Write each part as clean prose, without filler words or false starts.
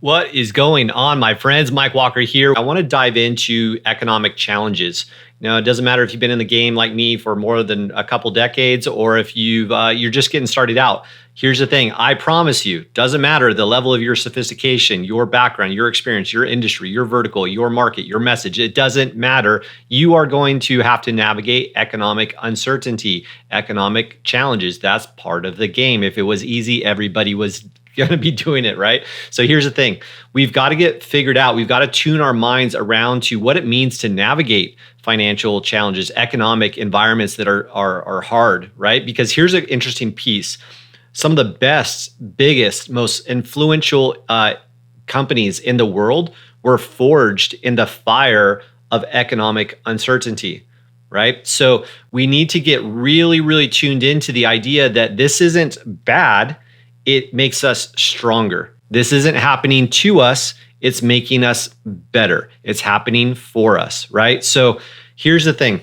What is going on, my friends? Mike Walker here. I want to dive into economic challenges. Now, it doesn't matter if you've been in the game like me for more than a couple decades, or if you're just getting started out. Here's the thing: I promise you, doesn't matter the level of your sophistication, your background, your experience, your industry, your vertical, your market, your message. It doesn't matter. You are going to have to navigate economic uncertainty, economic challenges. That's part of the game. If it was easy, everybody was going to be doing it, right? So here's the thing. We've got to get figured out. We've got to tune our minds around to what it means to navigate financial challenges, economic environments that are hard, right? Because here's an interesting piece. Some of the best, biggest, most influential companies in the world were forged in the fire of economic uncertainty, right? So we need to get really, really tuned into the idea that this isn't bad. It makes us stronger. This isn't happening to us. It's making us better. It's happening for us, right? So here's the thing.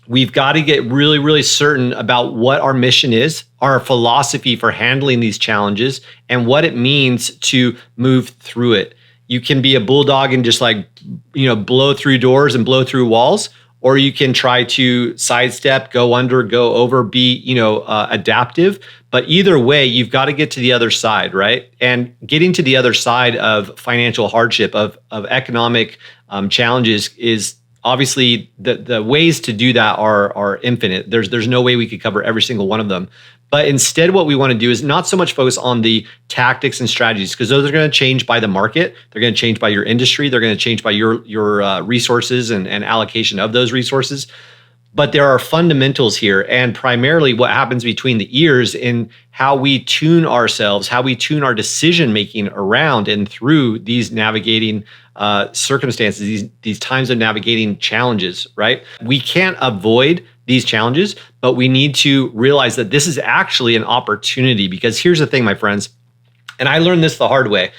We've got to get really, really certain about what our mission is, our philosophy for handling these challenges, and what it means to move through it. You can be a bulldog and just blow through doors and blow through walls, or you can try to sidestep, go under, go over, be adaptive. But either way, you've got to get to the other side, right? And getting to the other side of financial hardship, of economic challenges, is obviously the ways to do that are infinite. There's no way we could cover every single one of them. But instead, what we want to do is not so much focus on the tactics and strategies, because those are going to change by the market. They're going to change by your industry. They're going to change by your resources and allocation of those resources. But there are fundamentals here, and primarily what happens between the ears in how we tune ourselves, how we tune our decision making around and through these navigating circumstances, these times of navigating challenges, right? We can't avoid these challenges, but we need to realize that this is actually an opportunity, because here's the thing, my friends. And I learned this the hard way.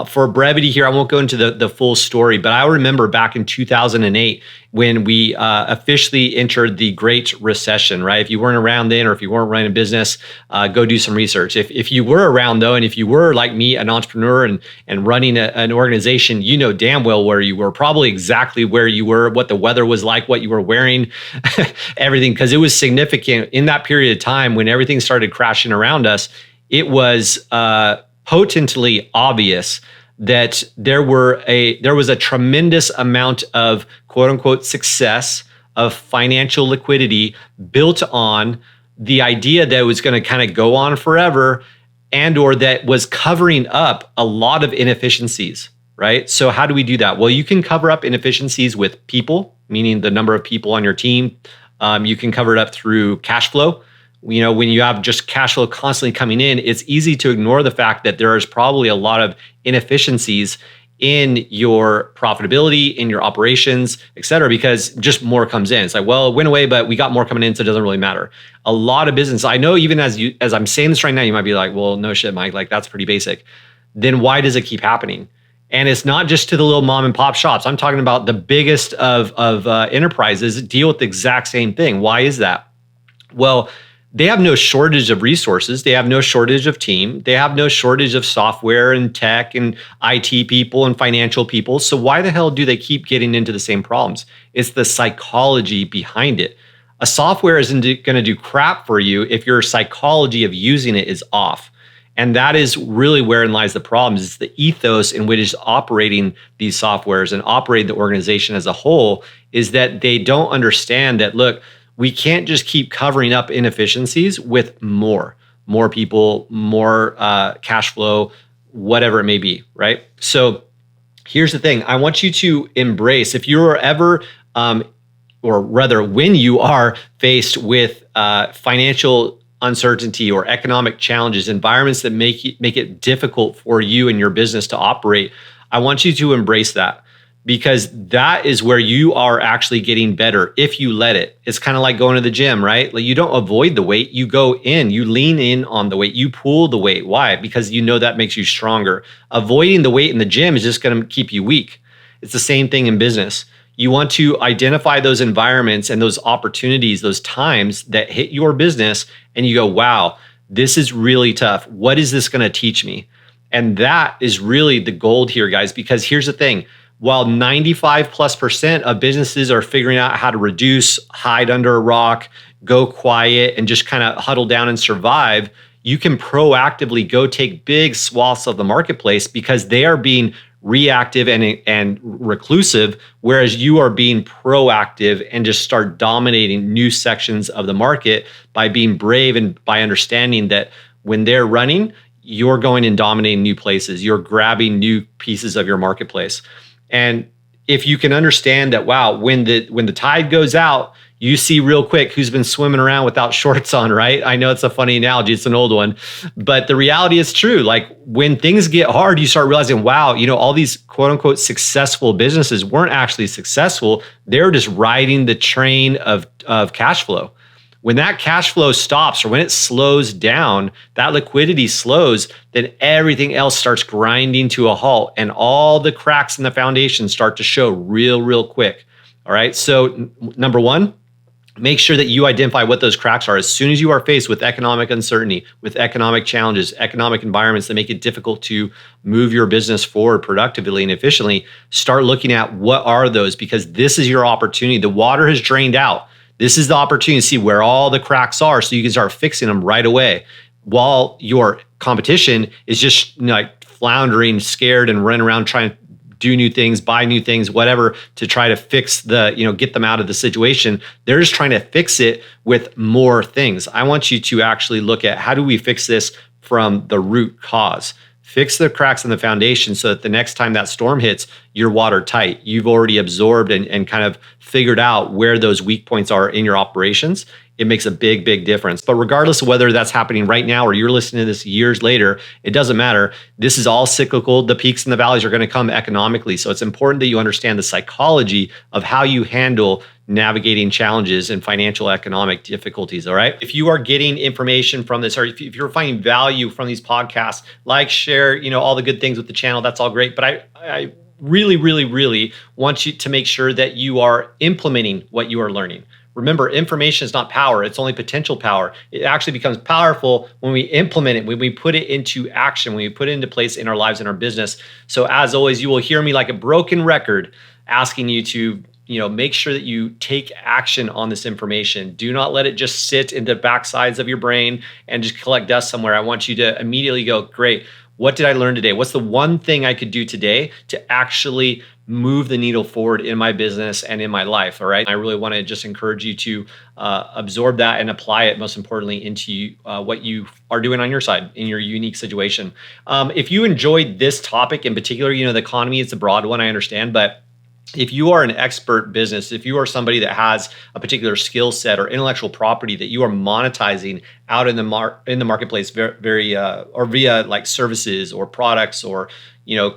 For brevity here, I won't go into the full story, but I remember back in 2008 when we officially entered the Great Recession, right? If you weren't around then, or if you weren't running a business, go do some research. If you were around though, and if you were like me, an entrepreneur and running an organization, you know damn well where you were, probably exactly where you were, what the weather was like, what you were wearing, everything, because it was significant in that period of time when everything started crashing around us. It was potently obvious that there was a tremendous amount of quote unquote success, of financial liquidity built on the idea that it was going to kind of go on forever, and or that was covering up a lot of inefficiencies, right? So how do we do that? Well, you can cover up inefficiencies with people, meaning the number of people on your team. You can cover it up through cash flow. When you have just cash flow constantly coming in, it's easy to ignore the fact that there is probably a lot of inefficiencies in your profitability, in your operations, et cetera, because just more comes in. It's like, well, it went away, but we got more coming in, so it doesn't really matter. A lot of business, I know even as I'm saying this right now, you might be like, well, no shit, Mike, like that's pretty basic. Then why does it keep happening? And it's not just to the little mom and pop shops. I'm talking about the biggest of enterprises deal with the exact same thing. Why is that? Well, they have no shortage of resources. They have no shortage of team. They have no shortage of software and tech and IT people and financial people. So why the hell do they keep getting into the same problems? It's the psychology behind it. A software isn't going to do crap for you if your psychology of using it is off. And that is really wherein lies the problem. It's the ethos in which is operating these softwares and operating the organization as a whole, is that they don't understand that, look, we can't just keep covering up inefficiencies with more people, more cash flow, whatever it may be, right? So here's the thing. I want you to embrace, if you're ever, or rather when you are faced with financial uncertainty or economic challenges, environments that make it difficult for you and your business to operate, I want you to embrace that. Because that is where you are actually getting better if you let it. It's kind of like going to the gym, right? Like, you don't avoid the weight, you go in, you lean in on the weight, you pull the weight. Why? Because you know that makes you stronger. Avoiding the weight in the gym is just going to keep you weak. It's the same thing in business. You want to identify those environments and those opportunities, those times that hit your business, and you go, wow, this is really tough. What is this going to teach me? And that is really the gold here, guys, because here's the thing. While 95+% of businesses are figuring out how to reduce, hide under a rock, go quiet, and just kind of huddle down and survive, you can proactively go take big swaths of the marketplace because they are being reactive and reclusive, whereas you are being proactive and just start dominating new sections of the market by being brave and by understanding that when they're running, you're going and dominating new places. You're grabbing new pieces of your marketplace. And if you can understand that, wow, when the tide goes out, you see real quick who's been swimming around without shorts on, right? I know it's a funny analogy, it's an old one, but the reality is true. Like when things get hard, you start realizing, wow, all these quote unquote successful businesses weren't actually successful. They're just riding the train of cash flow. When that cash flow stops or when it slows down, that liquidity slows, then everything else starts grinding to a halt and all the cracks in the foundation start to show real quick. All right. So number one, make sure that you identify what those cracks are. As soon as you are faced with economic uncertainty, with economic challenges, economic environments that make it difficult to move your business forward productively and efficiently, start looking at what are those, because this is your opportunity. The water has drained out. This is the opportunity to see where all the cracks are so you can start fixing them right away, while your competition is just like floundering, scared, and running around trying to do new things, buy new things, whatever, to try to fix get them out of the situation. They're just trying to fix it with more things. I want you to actually look at, how do we fix this from the root cause? Fix the cracks in the foundation so that the next time that storm hits, you're watertight. You've already absorbed and kind of figured out where those weak points are in your operations. It makes a big difference. But regardless of whether that's happening right now or you're listening to this years later, it doesn't matter. This is all cyclical. The peaks and the valleys are going to come economically. So it's important that you understand the psychology of how you handle navigating challenges and financial economic difficulties. All right. If you are getting information from this, or if you're finding value from these podcasts, like, share, all the good things with the channel, that's all great. But I really want you to make sure that you are implementing what you are learning. Remember, information is not power. It's only potential power. It actually becomes powerful when we implement it, when we put it into action, when we put it into place in our lives and our business. So as always, you will hear me like a broken record asking you to make sure that you take action on this information. Do not let it just sit in the backsides of your brain and just collect dust somewhere. I want you to immediately go, great, what did I learn today? What's the one thing I could do today to actually move the needle forward in my business and in my life? All right. I really want to just encourage you to absorb that and apply it, most importantly, into what you are doing on your side in your unique situation. If you enjoyed this topic in particular, the economy is a broad one, I understand, but if you are an expert business, if you are somebody that has a particular skill set or intellectual property that you are monetizing out in the marketplace or via like services or products or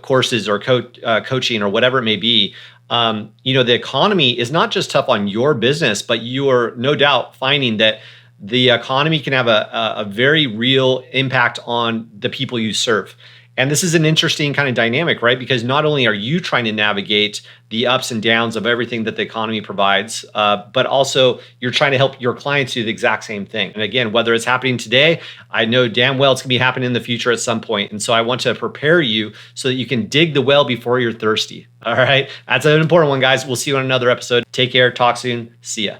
courses or coaching or whatever it may be, the economy is not just tough on your business, but you are no doubt finding that the economy can have a very real impact on the people you serve. And this is an interesting kind of dynamic, right? Because not only are you trying to navigate the ups and downs of everything that the economy provides, but also you're trying to help your clients do the exact same thing. And again, whether it's happening today, I know damn well it's going to be happening in the future at some point. And so I want to prepare you so that you can dig the well before you're thirsty. All right. That's an important one, guys. We'll see you on another episode. Take care. Talk soon. See ya.